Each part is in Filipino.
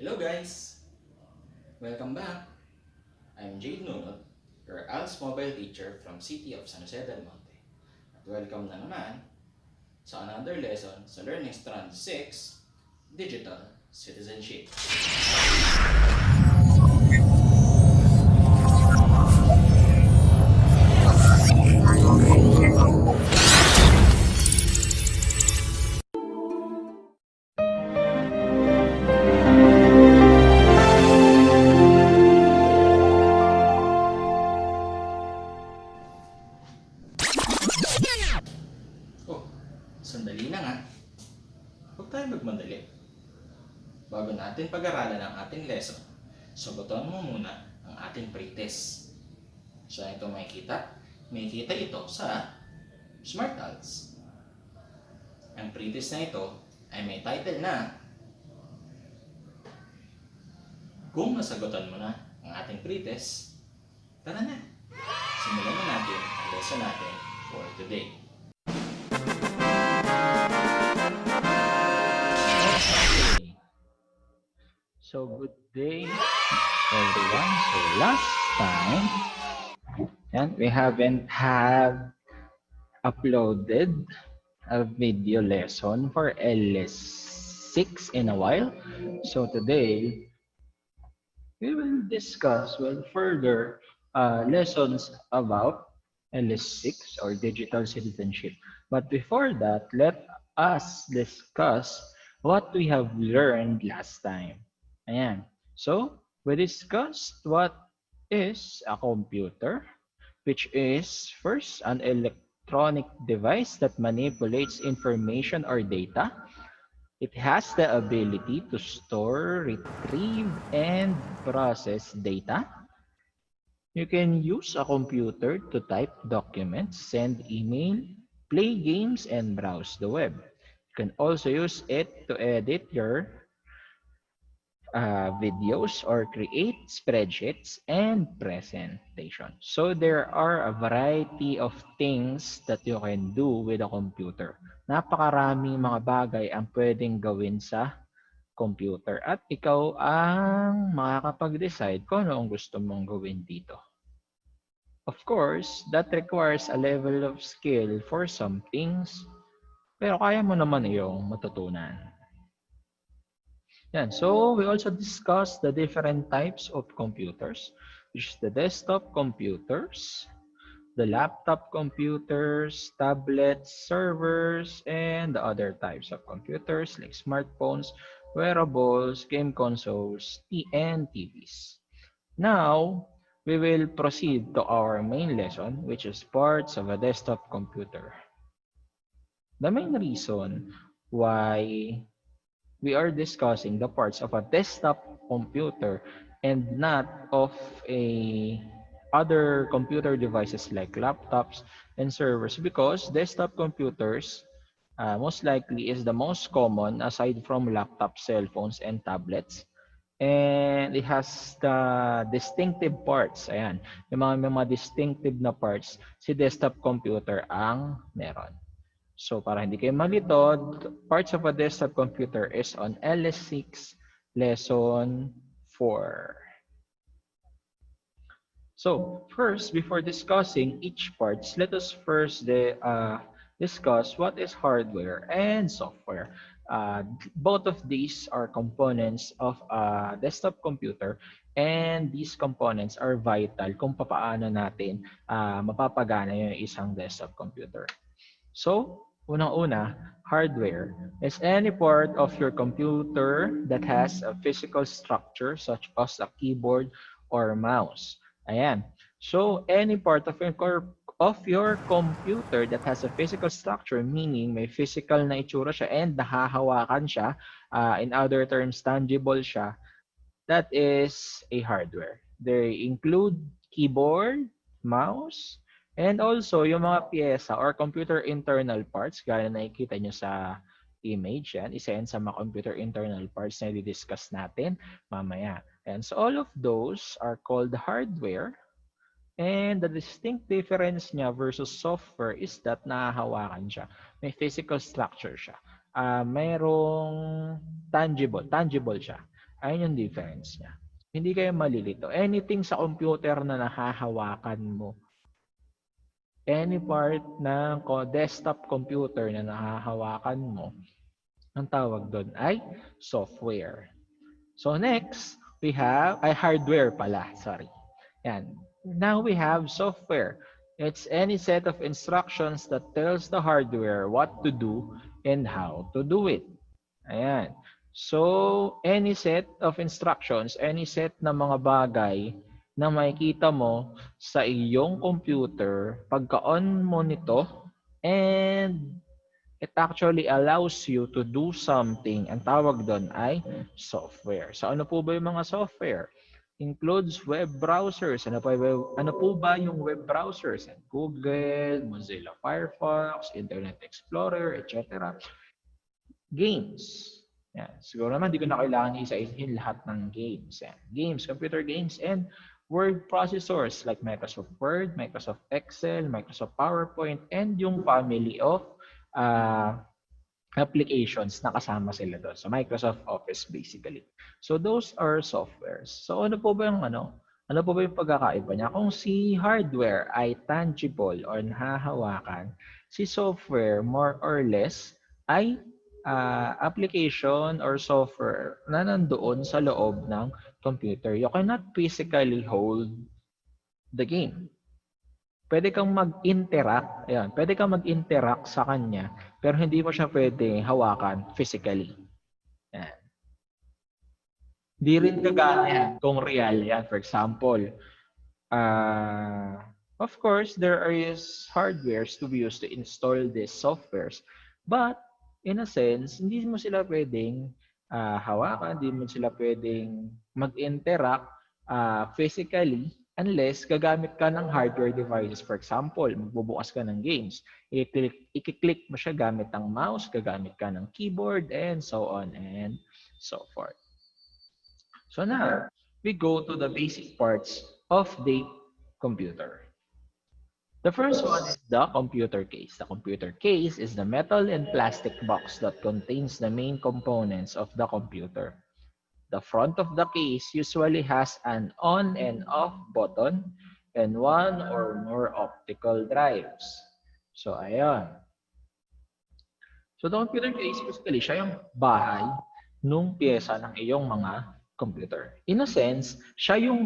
Hello guys! Welcome back! I'm Jade Nunot, your ALS mobile teacher from City of San Jose del Monte. At welcome na naman sa another lesson sa Learning Strand 6, Digital Citizenship. Oh, sandali na nga. Huwag tayo magmadali. Bago natin pag-aralan ang ating lesson, sagutan mo muna ang ating pretest. Saan ito makikita? Makikita ito sa SMART-ALS. Ang pretest na ito ay may title na Kung nasagutan mo na ang ating pretest, tara na! Simulan na natin ang lesson natin for today. Okay. So, good day everyone. So, last time, we haven't uploaded a video lesson for LS6 in a while. So, today, we will discuss further lessons about LS6 or digital citizenship. But before that, let us discuss what we have learned last time. Ayan. So, we discussed what is a computer, which is first an electronic device that manipulates information or data. It has the ability to store, retrieve, and process data. You can use a computer to type documents, send email, play games, and browse the web. You can also use it to edit your videos or create spreadsheets and presentations. So there are a variety of things that you can do with a computer. Napakaraming mga bagay ang pwedeng gawin sa computer at ikaw ang makakapag-decide kung ano ang gusto mong gawin dito. Of course, that requires a level of skill for some things, pero kaya mo naman iyong matutunan. Yan. So, we also discussed the different types of computers, which is the desktop computers, the laptop computers, tablets, servers, and the other types of computers like smartphones, wearables, game consoles, and TVs. Now, we will proceed to our main lesson, which is parts of a desktop computer. The main reason why we are discussing the parts of a desktop computer and not of a other computer devices like laptops and servers because desktop computers most likely is the most common aside from laptop, cell phones, and tablets. And it has the distinctive parts. Ayan, yung mga distinctive na parts, si desktop computer ang meron. So para hindi kayo malito, parts of a desktop computer is on LS6 lesson 4. So first, before discussing each parts, let us first discuss what is hardware and software. Both of these are components of a desktop computer and these components are vital kung paano natin mapapagana yung isang desktop computer. So, unang-una, hardware is any part of your computer that has a physical structure such as a keyboard or mouse. Ayan. So, any part of your computer that has a physical structure, meaning may physical na itsura siya and nahahawakan siya, in other terms, tangible siya, that is a hardware. They include keyboard, mouse, and also yung mga pyesa or computer internal parts, gaya na nakikita nyo sa image, yan, isa yan sa mga computer internal parts na i-discuss natin mamaya. And so all of those are called hardware. And the distinct difference niya versus software is that nahahawakan siya. May physical structure siya. Mayroong tangible siya. Ayun yung difference niya. Hindi kayo malilito. Anything sa computer na nahahawakan mo, any part ng desktop computer na nahahawakan mo, ang tawag doon ay software. So next, we have, ay hardware pala, sorry. Yan. Now we have software. It's any set of instructions that tells the hardware what to do and how to do it. Ayan. So, any set of instructions, any set na mga bagay na makikita mo sa iyong computer, pagka-on mo nito, and it actually allows you to do something. Ang tawag doon ay software. So ano po ba yung mga software? Includes web browsers. Ano po ba yung web browsers? Google, Mozilla Firefox, Internet Explorer, etc. Games. Yan. Siguro naman, di ko na kailangan isa-isahin lahat ng games. Yan. Games, computer games, and word processors like Microsoft Word, Microsoft Excel, Microsoft PowerPoint, and yung family of uh, applications na kasama sila doon. So Microsoft Office basically. So those are softwares. So ano po ba yung ano po ba yung pagkakaiba niya? Kung si hardware ay tangible or nahahawakan, si software more or less ay application or software na nandoon sa loob ng computer. You cannot physically hold the game. Pwede kang mag-interact, ayan, pwede kang mag-interact sa kanya, pero hindi mo siya pwede hawakan physically. Ayan. Di rin kagaya yan kung real yan. For example, of course, there is hardwares to be used to install these softwares. But, in a sense, hindi mo sila pwedeng hawakan, hindi mo sila pwedeng mag-interact physically unless gagamit ka ng hardware devices. For example, magbubukas ka ng games. I-click mo siya gamit ang mouse, gagamit ka ng keyboard, and so on and so forth. So now, we go to the basic parts of the computer. The first one is the computer case. The computer case is the metal and plastic box that contains the main components of the computer. The front of the case usually has an on and off button and one or more optical drives. So, ayan. So, the computer case, basically, siya yung bahay nung pyesa ng iyong mga computer. In a sense, siya yung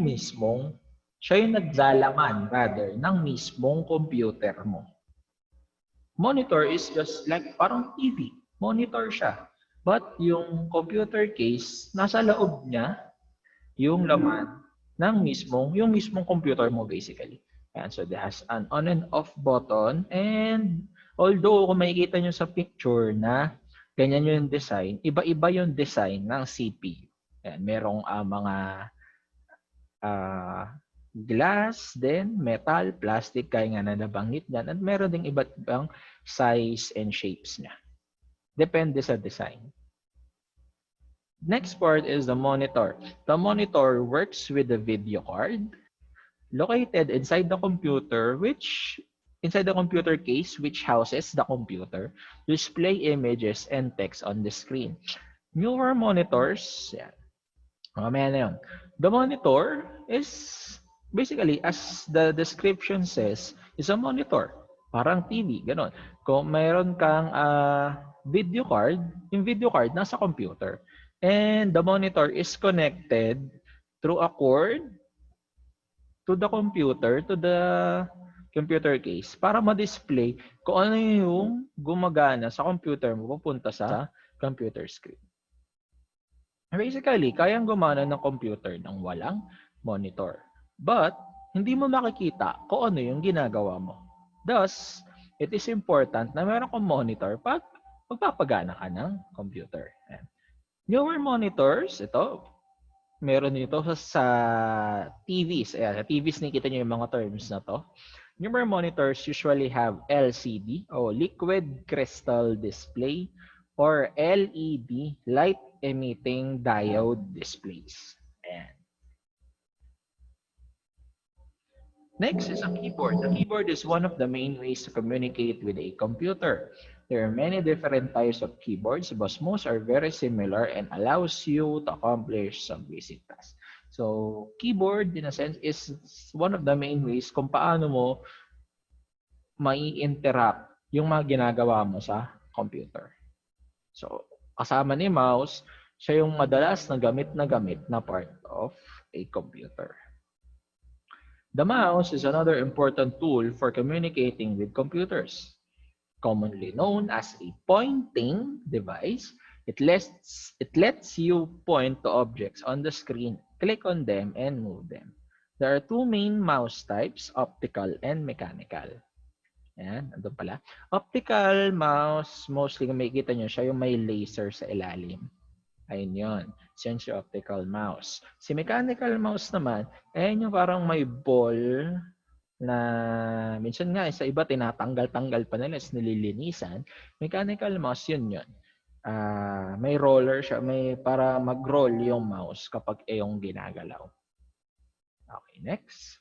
naglalaman, rather, ng mismong computer mo. Monitor is just like parang TV. Monitor siya. But yung computer case, nasa loob niya yung laman yung mismong computer mo basically. Ayan, so it has an on and off button, and although kung makikita nyo sa picture na ganyan yung design, iba-iba yung design ng CPU. Ayan, merong mga glass, then metal, plastic, kaya nga na nabanggit dyan, at meron ding iba't ibang size and shapes niya. Depende sa design. Next part is the monitor. The monitor works with the video card located inside the computer case which houses the computer to display images and text on the screen. Newer monitors, yan. Mamaya na yun. The monitor is basically, as the description says, is a monitor. Parang TV, gano'n. Kung mayroon kang video card, yung video card nasa computer. And the monitor is connected through a cord to the computer case para ma-display kung ano yung gumagana sa computer mo papunta sa computer screen. Basically, kayang gumana ng computer ng walang monitor. But, hindi mo makikita kung ano yung ginagawa mo. Thus, it is important na meron kang monitor pag magpapagana ka ng computer. Newer monitors, ito, meron nito sa TVs. Ayan, sa TVs nakikita nyo yung mga terms na to. Newer monitors usually have LCD o liquid crystal display or LED, light emitting diode displays. Ayan. Next is a keyboard. The keyboard is one of the main ways to communicate with a computer. There are many different types of keyboards, but most are very similar and allows you to accomplish some basic tasks. So, keyboard in a sense is one of the main ways kung paano mo mai-interact yung mga ginagawa mo sa computer. So, kasama ni mouse, siya yung madalas na gamit na part of a computer. The mouse is another important tool for communicating with computers. Commonly known as a pointing device, it lets you point to objects on the screen, click on them, and move them. There are two main mouse types, optical and mechanical. Ayan, andun pala. Optical mouse, mostly kung makikita nyo siya, yung may laser sa ilalim. Ayun yun. Yun si optical mouse. Si mechanical mouse naman, ayun yung parang may ball na minsan nga sa iba tinatanggal-tanggal pa nila is nililinisan. Mechanical mouse yun yun. May roller siya, may para mag-roll yung mouse kapag yung ginagalaw. Okay, next.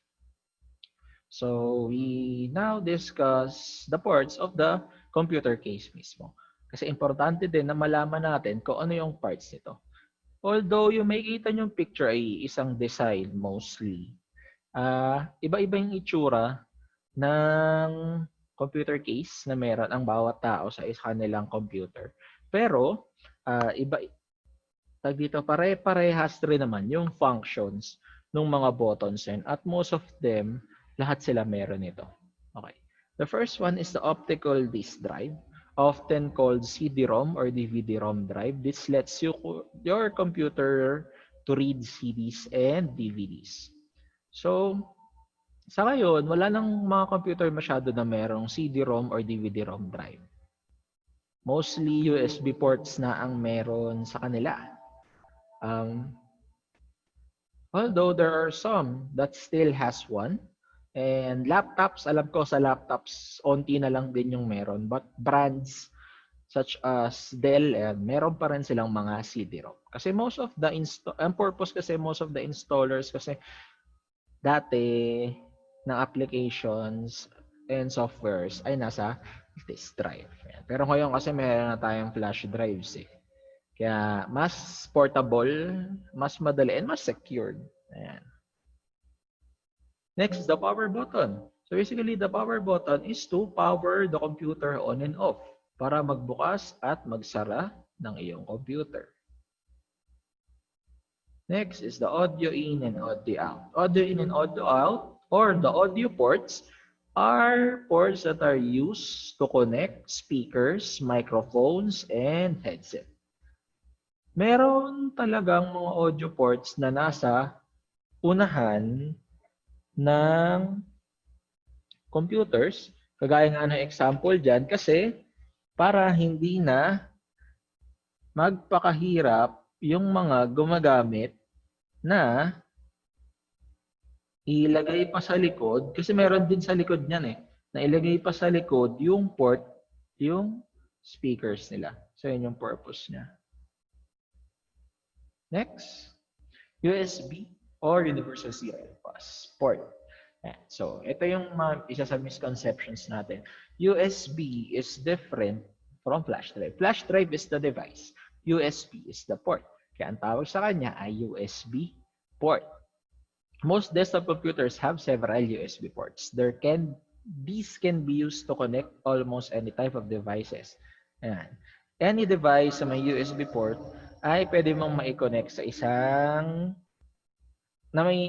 So, we now discuss the parts of the computer case mismo. Kasi importante din na malaman natin kung ano yung parts nito. Although yung makikita yung picture ay isang design mostly, iba-iba yung itsura ng computer case na meron ang bawat tao sa kanilang computer. Pero, iba dito pare-parehas rin naman yung functions ng mga buttons at most of them, lahat sila meron ito. Okay. The first one is the optical disk drive, often called CD-ROM or DVD-ROM drive. This lets your computer to read CDs and DVDs. So, sa ngayon, wala nang mga computer masyado na merong CD-ROM or DVD-ROM drive. Mostly USB ports na ang meron sa kanila. Although there are some that still has one. And laptops, alam ko sa laptops, onti na lang din yung meron. But brands such as Dell, meron pa rin silang mga CD-ROM. Kasi most of the most of the installers kasi dati ng applications and softwares ay nasa disk drive. Pero ngayon kasi meron na tayong flash drives eh. Kaya mas portable, mas madali, and mas secured. Ayan. Next is the power button. So basically, the power button is to power the computer on and off para magbukas at magsara ng iyong computer. Next is the audio in and audio out. Audio in and audio out, or the audio ports, are ports that are used to connect speakers, microphones, and headset. Meron talagang mga audio ports na nasa unahan ng computers. Kagaya nga ng example dyan kasi para hindi na magpakahirap yung mga gumagamit na ilagay pa sa likod, kasi meron din sa likod niyan eh, na ilagay pa sa likod yung port, yung speakers nila. So yun yung purpose niya. Next, USB or Universal Serial Bus port. So, ito yung isa sa misconceptions natin. USB is different from flash drive. Flash drive is the device. USB is the port. Kaya ang tawag sa kanya ay USB port. Most desktop computers have several USB ports. These can be used to connect almost any type of devices. Ayan. Any device sa may USB port ay pwede mong mai-connect sa isang na may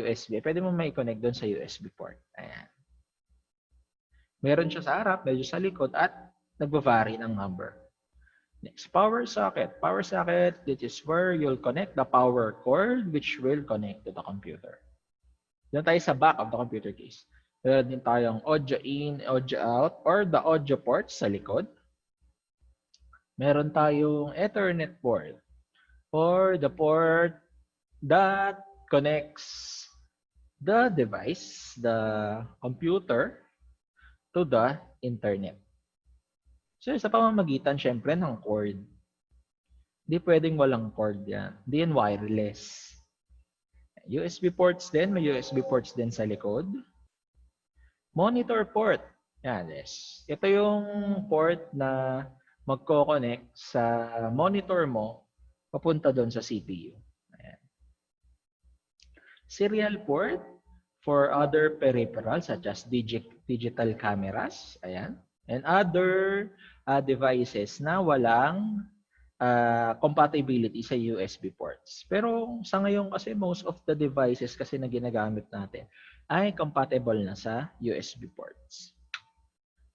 USB. Pwede mong mai-connect doon sa USB port. Ayan. Meron siya sa harap, medyo sa likod, at nagva-vary ng number. Next, power socket. Power socket, this is where you'll connect the power cord which will connect to the computer. Doon tayo sa back of the computer case. Meron din tayong audio in, audio out, or the audio port sa likod. Meron tayong Ethernet port, or the port that connects the device, the computer, to the internet. So, sa pamamagitan, syempre, ng cord. Hindi pwedeng walang cord yan. Hindi yan wireless. USB ports din. May USB ports din sa likod. Monitor port. Yan, yes. Ito yung port na magko-connect sa monitor mo papunta doon sa CPU. Ayan. Serial port for other peripherals such as digital cameras, ayan, and other devices na walang compatibility sa USB ports. Pero sa ngayon kasi most of the devices kasi na ginagamit natin ay compatible na sa USB ports.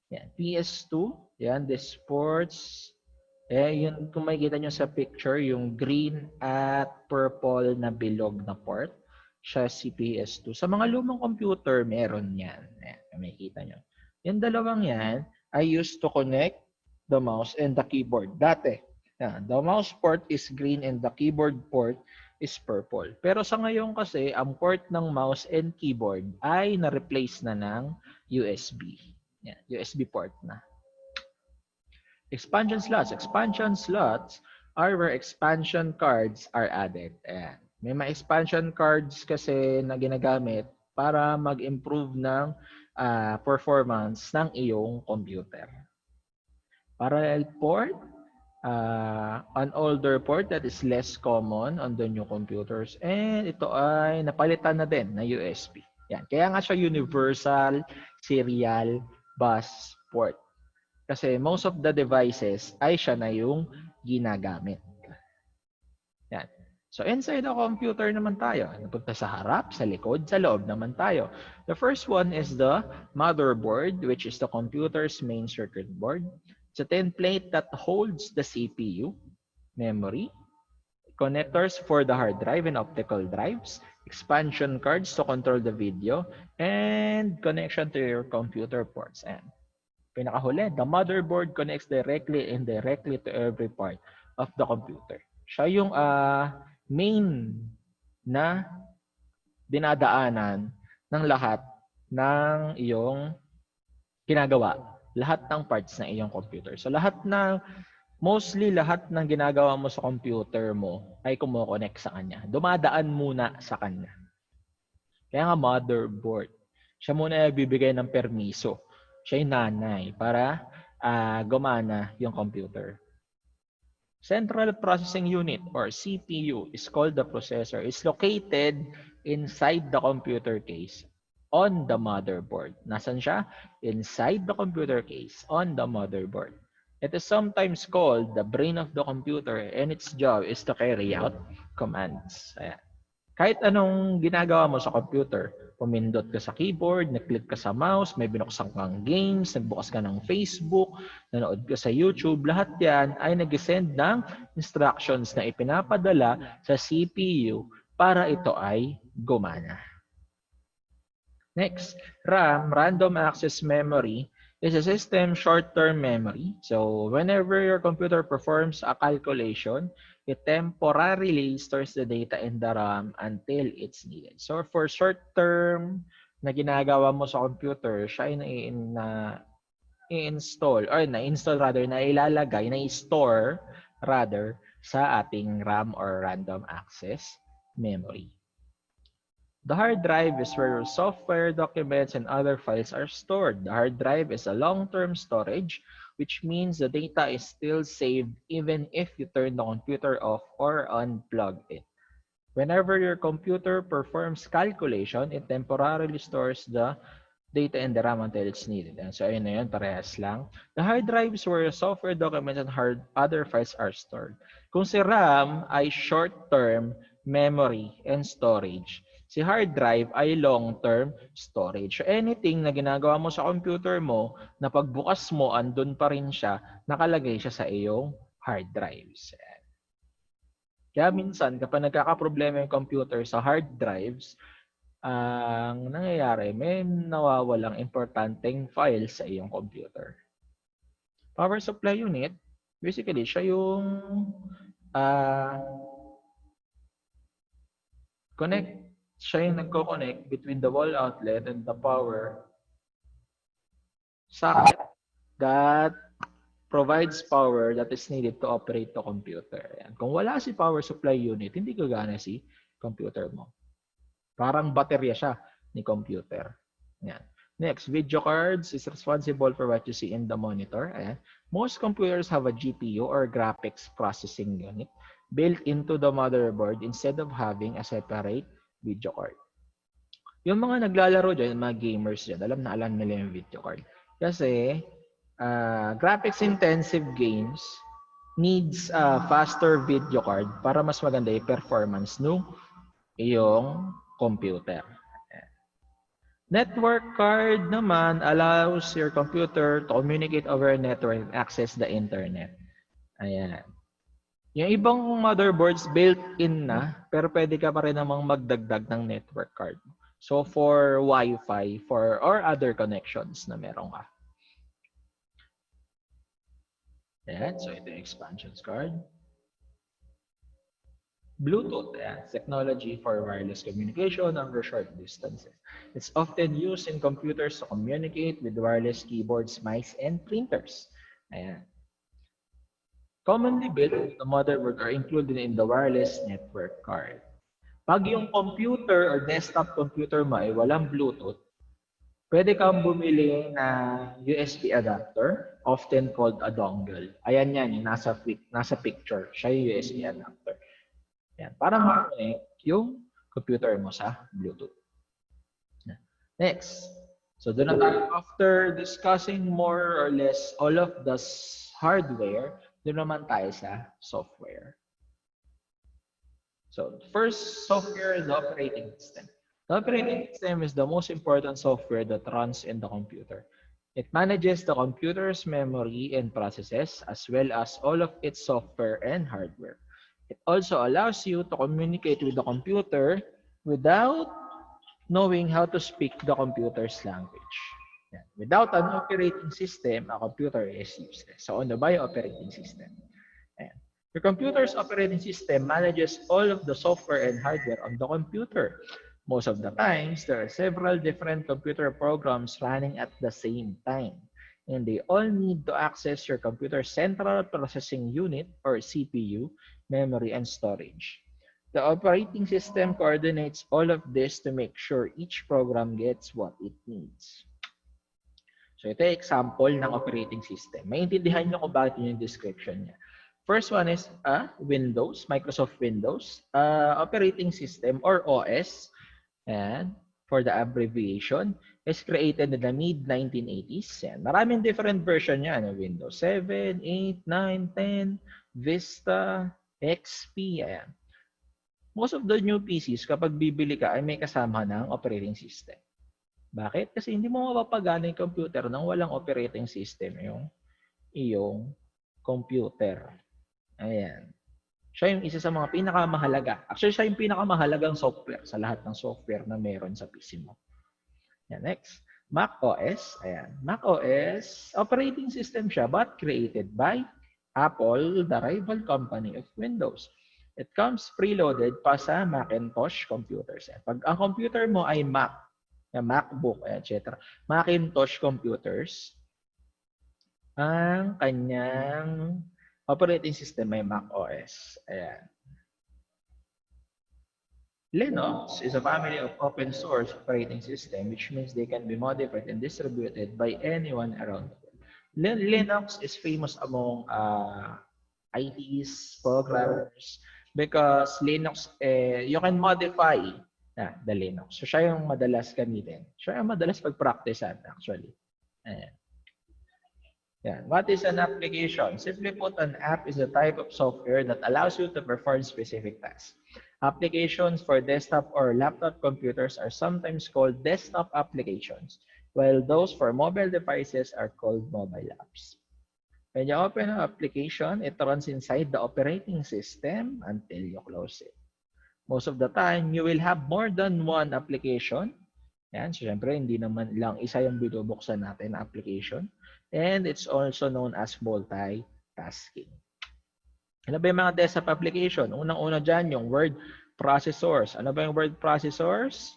Yan, PS2, yan, the sports, yun, kung makikita nyo sa picture, yung green at purple na bilog na port, siya si PS2. Sa mga lumang computer, meron yan. Ayan, kung makikita nyo. Yung dalawang yan, I used to connect the mouse and the keyboard. Dati, yan, the mouse port is green and the keyboard port is purple. Pero sa ngayon kasi, ang port ng mouse and keyboard ay na-replace na ng USB. Yan, USB port na. Expansion slots. Expansion slots are where expansion cards are added. Ayan. May mga expansion cards kasi na ginagamit para mag-improve ng performance ng iyong computer. Parallel port, an older port that is less common on the new computers. And ito ay napalitan na din na USB. Yan. Kaya nga siya universal serial bus port. Kasi most of the devices ay siya na yung ginagamit. Yan. So inside the computer naman tayo. Napunta sa harap, sa likod, sa loob naman tayo. The first one is the motherboard, which is the computer's main circuit board. It's a tin plate that holds the CPU, memory, connectors for the hard drive and optical drives, expansion cards to control the video, and connection to your computer ports. And pinakahuli, the motherboard connects directly and indirectly to every part of the computer. Siya yung main na dinadaanan ng lahat ng iyong ginagawa. Lahat ng parts ng iyong computer. So mostly lahat ng ginagawa mo sa computer mo ay kumokonek sa kanya. Dumadaan muna sa kanya. Kaya nga motherboard. Siya muna bibigay ng permiso. Siya yung nanay para gumana yung computer. Central Processing Unit or CPU is called the processor. It's located inside the computer case on the motherboard. Nasaan siya? Inside the computer case on the motherboard. It is sometimes called the brain of the computer and its job is to carry out commands. Ayan. Kahit anong ginagawa mo sa computer, pumindot ka sa keyboard, nag-click ka sa mouse, may binuksan kang games, nagbukas ka ng Facebook, nanood ka sa YouTube, lahat yan ay nag-send ng instructions na ipinapadala sa CPU para ito ay gumana. Next, RAM, Random Access Memory, is a system short-term memory. So whenever your computer performs a calculation, it temporarily stores the data in the RAM until it's needed. So for short-term na ginagawa mo sa computer, siya ay na-install or na-install rather, na ilalagay, na-store rather sa ating RAM or random access memory. The hard drive is where software, documents, and other files are stored. The hard drive is a long-term storage, which means the data is still saved even if you turn the computer off or unplug it. Whenever your computer performs calculation, it temporarily stores the data in the RAM until it's needed. And so, ayun na yun, parehas lang. The hard drive is where software, documents, and other files are stored. Kung si RAM ay short-term memory and storage, si hard drive ay long-term storage. So anything na ginagawa mo sa computer mo, na pagbukas mo, andun pa rin siya, nakalagay siya sa iyong hard drives. Kaya minsan, kapag nagkakaproblema yung computer sa hard drives, ang nangyayari, may nawawalang importanteng file sa iyong computer. Power supply unit, basically, siya yung siya yung nagko-connect between the wall outlet and the power socket that provides power that is needed to operate the computer. Yan. Kung wala si power supply unit, hindi gagana si computer mo. Parang baterya siya ni computer. Yan. Next, video cards is responsible for what you see in the monitor. Ayan. Most computers have a GPU or graphics processing unit built into the motherboard instead of having a separate video card. Yung mga naglalaro dyan, mga gamers dyan, alam nila yung video card. Kasi, graphics-intensive games needs a faster video card para mas maganda yung performance ng iyong computer. Network card naman allows your computer to communicate over a network and access the internet. Ayan. Yung ibang motherboards built-in na, pero pwede ka pa rin namang magdagdag ng network card. So for Wi-Fi, or other connections na meron ka. Ayan, so ito yung expansions card. Bluetooth, ayan, technology for wireless communication over short distances. It's often used in computers to communicate with wireless keyboards, mice, and printers. Ayan. Commonly built into the motherboard are included in the wireless network card. Pag yung computer or desktop computer mo ay walang Bluetooth, pwede kang bumili na USB adapter, often called a dongle. Ayan yan, yung nasa picture. Siya yung USB adapter. Ayan, para ma-connect yung computer mo sa Bluetooth. Next. So doon na tayo. After discussing more or less all of the hardware, doon naman tayo sa software. So first software is the operating system. The operating system is the most important software that runs in the computer. It manages the computer's memory and processes as well as all of its software and hardware. It also allows you to communicate with the computer without knowing how to speak the computer's language. Without an operating system, a computer is useless. So ano ba yung operating system? Ayan. Your computer's operating system manages all of the software and hardware on the computer. Most of the times, there are several different computer programs running at the same time, and they all need to access your computer's central processing unit or CPU, memory, and storage. The operating system coordinates all of this to make sure each program gets what it needs. So ito yung example ng operating system. Maintindihan nyo kung bakit yun yung description niya. First one is Windows, Microsoft Windows, operating system or OS, and for the abbreviation, is created in the mid-1980s. Yan. Maraming different version niya. Windows 7, 8, 9, 10, Vista, XP, ayan. Most of the new PCs, kapag bibili ka, ay may kasama ng operating system. Bakit? Kasi hindi mo mapapagana yung computer nang walang operating system yung iyong computer. Ayan. Siya yung isa sa mga pinakamahalaga. Actually, siya yung pinakamahalagang software sa lahat ng software na meron sa PC mo. Ayan, next. Mac OS. Ayan. Mac OS, operating system siya but created by Apple, the rival company of Windows. It comes preloaded pa sa Macintosh computers. Pag ang computer mo ay Mac, MacBook, etc. Macintosh computers, ang kanyang operating system ay Mac OS. Ayan. Linux is a family of open source operating system, which means they can be modified and distributed by anyone around the world. Linux is famous among ITs, programmers, because Linux, you can modify the Linux. So siya yung madalas gamitin. Siya yung madalas pag-practicean actually. Ayan. Yeah. What is an application? Simply put, an app is a type of software that allows you to perform specific tasks. Applications for desktop or laptop computers are sometimes called desktop applications, while those for mobile devices are called mobile apps. When you open an application, it runs inside the operating system until you close it. Most of the time, you will have more than one application. Yan, so syempre, hindi naman lang isa yung binubuksan natin na application. And it's also known as multitasking. Ano ba yung mga desktop application? Unang-una dyan, yung word processors. Ano ba yung word processors?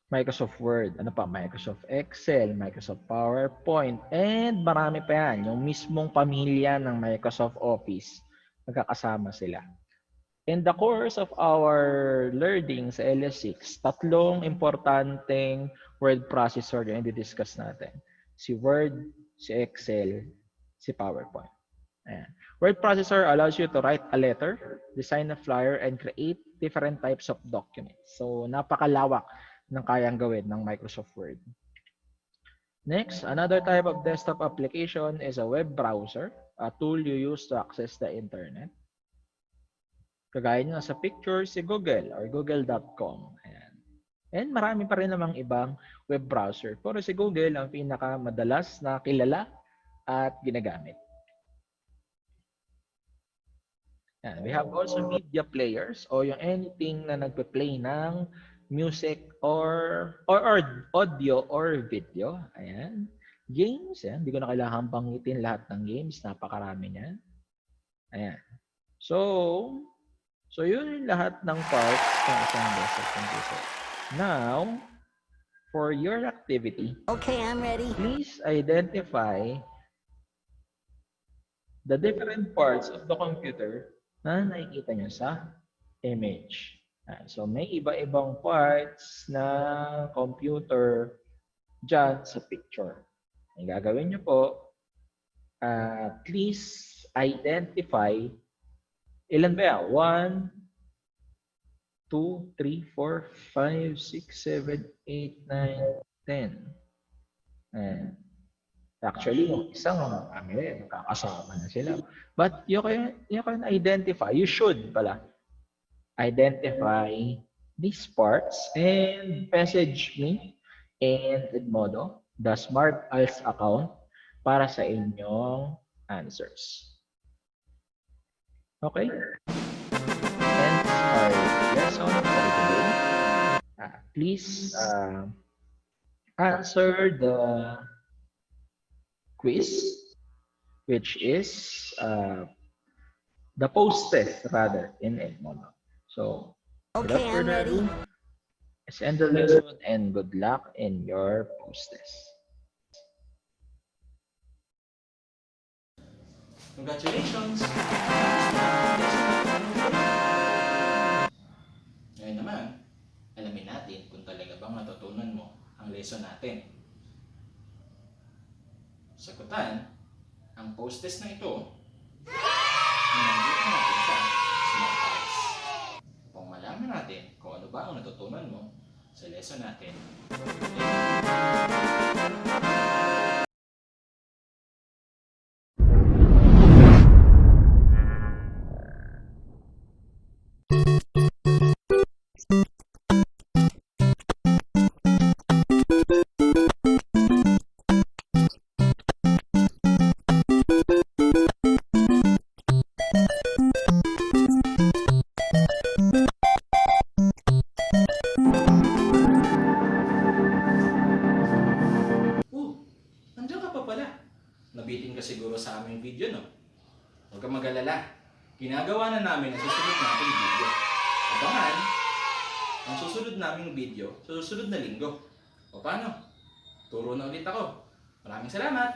Microsoft Word. Ano pa? Microsoft Excel, Microsoft PowerPoint, and marami pa yan. Yung mismong pamilya ng Microsoft Office. Magkakasama sila. In the course of our learning sa LS6, tatlong importanteng word processor yung i-discuss natin. Si Word, si Excel, si PowerPoint. Ayan. Word processor allows you to write a letter, design a flyer, and create different types of documents. So, napakalawak ng kayang gawin ng Microsoft Word. Next, another type of desktop application is a web browser, a tool you use to access the internet. Kagaya nyo sa picture, si Google or google.com. Ayan. And marami pa rin namang ibang web browser. Pero si Google ang pinakamadalas na kilala at ginagamit. Ayan. We have also media players o yung anything na nagpe-play ng music or audio or video. Ayan. Games, ayan. Hindi ko na kailangan banggitin lahat ng games. Napakarami niyan. Ayan. So yun yung lahat ng parts ng isang desktop computer. Now, for your activity, Okay, I'm ready. please identify the different parts of the computer na nakikita nyo sa image. So, may iba-ibang parts na computer dyan sa picture. Ang gagawin nyo po, please identify ilan ba yan? 1, 2, 3, 4, 5, 6, 7, 8, 9, 10. Ayan. Actually, yung isang family, magkakasama na sila. But you can identify, you should pala, identify these parts and message me in Edmodo, the SMART-ALS account, para sa inyong answers. Okay? And our lesson for today. Please answer the quiz, which is the post test rather in Edmodo. So, without Okay, I'm further ready. ado, let's end the lesson and good luck in your post test. Congratulations! Ngayon naman, alamin natin kung talaga bang natutunan mo ang lesson natin. Sagutan ang post-test na ito na nandito natin sa SMART-ALS. Upang malaman natin kung ano ba ang natutunan mo sa lesson natin. Nandiyan ka pa pala. Nabitin ka siguro sa aming video, no? Huwag kang mag-alala. Ginagawa na namin ang susunod nating video. Abangan ang susunod naming video sa susunod na linggo. O paano? Turo na ulit ako. Maraming salamat!